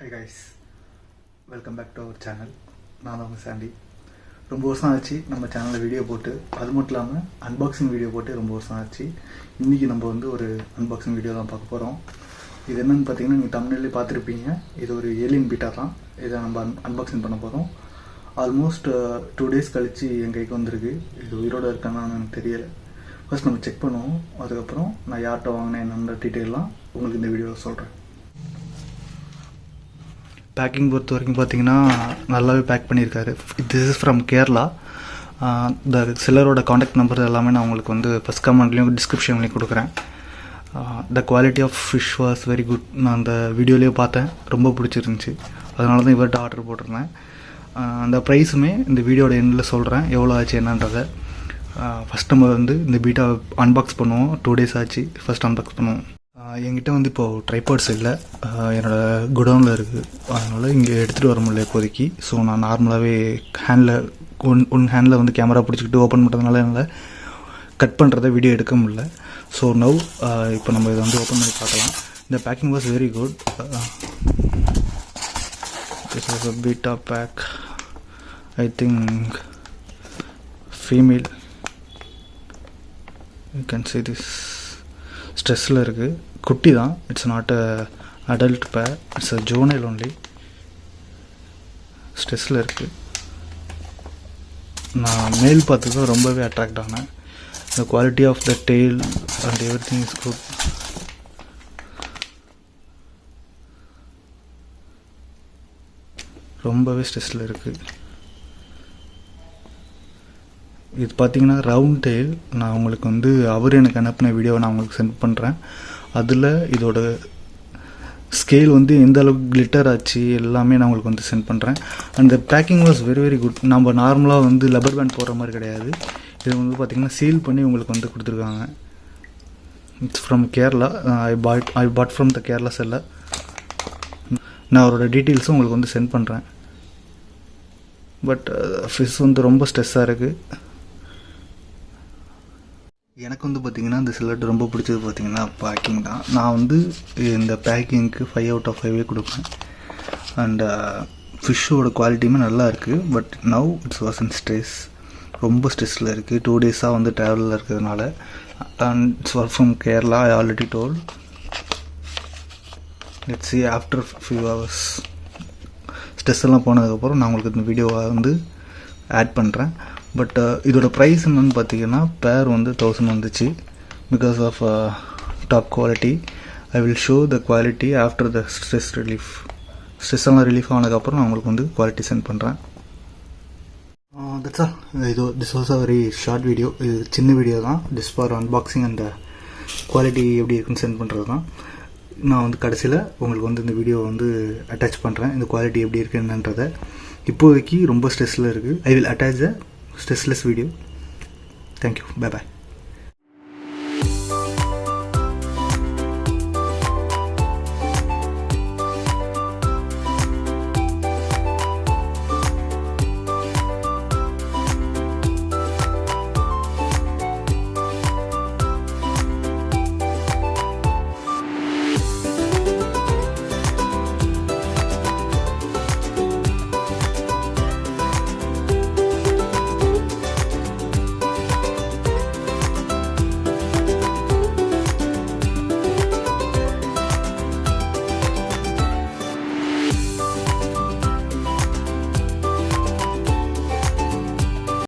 Hi guys, welcome back to our channel. நான் தான் சாண்டி. ரொம்ப வருஷம் ஆச்சு நம்ம சேனலில் வீடியோ போட்டு, அது மட்டும் இல்லாமல் அன்பாக்சிங் வீடியோ போட்டு ரொம்ப வருஷம் ஆச்சு. இன்றைக்கி நம்ம வந்து ஒரு அன்பாக்சிங் வீடியோ தான் பார்க்க போகிறோம். இது என்னென்னு பார்த்தீங்கன்னா நீங்கள் தமிழ்லேயே பார்த்துருப்பீங்க. இது ஒரு ஏலியன் பீட்டா தான். இதை நம்ம அன்பாக்சிங் பண்ண போகிறோம். ஆல்மோஸ்ட் 2 days கழித்து என் கைக்கு வந்திருக்கு. இது உயிரோடு இருக்கான்னு எனக்கு தெரியலை. ஃபர்ஸ்ட் நம்ம செக் பண்ணுவோம். அதுக்கப்புறம் நான் யார்கிட்ட வாங்கினேன் என்னென்ன டீட்டெயிலாம் உங்களுக்கு இந்த வீடியோவில் சொல்கிறேன். பேக்கிங் பொறுத்த வரைக்கும் பார்த்தீங்கன்னா நல்லாவே பேக் பண்ணியிருக்காரு. This is from Kerala. இந்த செல்லரோட காண்டாக்ட் நம்பர் எல்லாமே நான் உங்களுக்கு வந்து ஃபஸ்ட் கமெண்ட்லேயும் டிஸ்கிரிப்ஷன்லேயும் கொடுக்குறேன். The quality of fish was very good. நான் அந்த வீடியோலேயே பார்த்தேன், ரொம்ப பிடிச்சிருந்துச்சி. அதனால தான் இவர்கிட்ட ஆர்டர் போட்டிருந்தேன். அந்த ப்ரைஸுமே இந்த வீடியோட எண்டில் சொல்கிறேன் எவ்வளோ ஆச்சு என்னன்றதை. ஃபஸ்ட் நம்ம வந்து இந்த பீட்டா அன்பாக்ஸ் பண்ணுவோம். 2 days ஆச்சு ஃபஸ்ட் அன்பாக்ஸ் பண்ணுவோம். என்கிட்ட வந்து இப்போது ட்ரைபாட்ஸ் இல்லை, என்னோடய குடோனில் இருக்குது. அதனால் இங்கே எடுத்துகிட்டு வர முடியல இப்போதைக்கு. ஸோ நான் நார்மலாகவே ஹேண்டில் ஒன் ஹேண்டில் வந்து கேமரா பிடிச்சிக்கிட்டு ஓப்பன் பண்ணுறதுனால என்னால் கட் பண்ணுறத வீடியோ எடுக்க முடியல. ஸோ நவ் இப்போ நம்ம இதை வந்து ஓப்பன் பண்ணி பார்க்கலாம். இந்த packing was very good. This was a betta bag. I think female. You can see this. ஸ்ட்ரெஸ்ஸில் இருக்குது. குட்டி தான். It's not a adult pair. It's a juvenile only. ஸ்ட்ரெஸ்ஸில் இருக்குது. நான் மேல் பார்த்து தான் ரொம்பவே அட்ராக்ட் ஆனேன். The quality of the tail and everything is good. ரொம்பவே ஸ்ட்ரெஸ்ஸில் இருக்குது. இது பார்த்தீங்கன்னா ரவுண்ட் டெயில். நான் உங்களுக்கு வந்து அவர் எனக்கு அனுப்பின வீடியோவை நான் உங்களுக்கு சென்ட் பண்ணுறேன். அதில் இதோட ஸ்கேல் வந்து எந்த அளவுக்கு கிளிட்டர் ஆச்சு எல்லாமே நான் உங்களுக்கு வந்து சென்ட் பண்ணுறேன். And the packing was very very good. நம்ம நார்மலாக வந்து லப்பர் பேண்ட் போடுற மாதிரி கிடையாது. இது வந்து பார்த்திங்கன்னா சீல் பண்ணி உங்களுக்கு வந்து கொடுத்துருக்காங்க. It's from Kerala. I bought from the Kerala seller. நான் அவரோட டீட்டெயில்ஸும் உங்களுக்கு வந்து சென்ட் பண்ணுறேன். பட் ஃபிஷ் வந்து ரொம்ப ஸ்ட்ரெஸ்ஸாக இருக்குது. எனக்கு வந்து பார்த்திங்கன்னா இந்த செல்லட் ரொம்ப பிடிச்சது பார்த்திங்கன்னா பேக்கிங் தான். நான் வந்து இந்த பேக்கிங்க்கு 5 out of 5 கொடுப்பேன். அண்ட் ஃபிஷ்ஷோட குவாலிட்டியுமே நல்லா இருக்குது. But now it's was in stress. ரொம்ப ஸ்ட்ரெஸ்ஸில் இருக்குது. 2 days வந்து ட்ராவலில் இருக்கிறதுனால. And it's was from Kerala. I already told. Let's see after few hours stress எல்லாம் போனதுக்கப்புறம் நான் உங்களுக்கு இந்த வீடியோவை வந்து ஆட் பண்ணுறேன். பட் இதோட ப்ரைஸ் என்னென்னு பார்த்தீங்கன்னா பேர் வந்து 1000 வந்துச்சு. Because of top quality. I will show the quality after the stress எல்லாம் ரிலீஃப் ஆனதுக்கப்புறம் நான் உங்களுக்கு வந்து குவாலிட்டி சென்ட் பண்ணுறேன். That's all. This was a very short video. இது சின்ன வீடியோ தான். Just for unboxing and quality எப்படி இருக்குன்னு சென்ட் பண்ணுறது தான். நான் வந்து கடைசியில் உங்களுக்கு வந்து இந்த வீடியோ வந்து அட்டாச் பண்ணுறேன். இந்த குவாலிட்டி எப்படி இருக்குன்றதை. இப்போதைக்கு ரொம்ப ஸ்ட்ரெஸ்ஸில் இருக்குது. I will attach the stressless video. Thank you. Bye bye.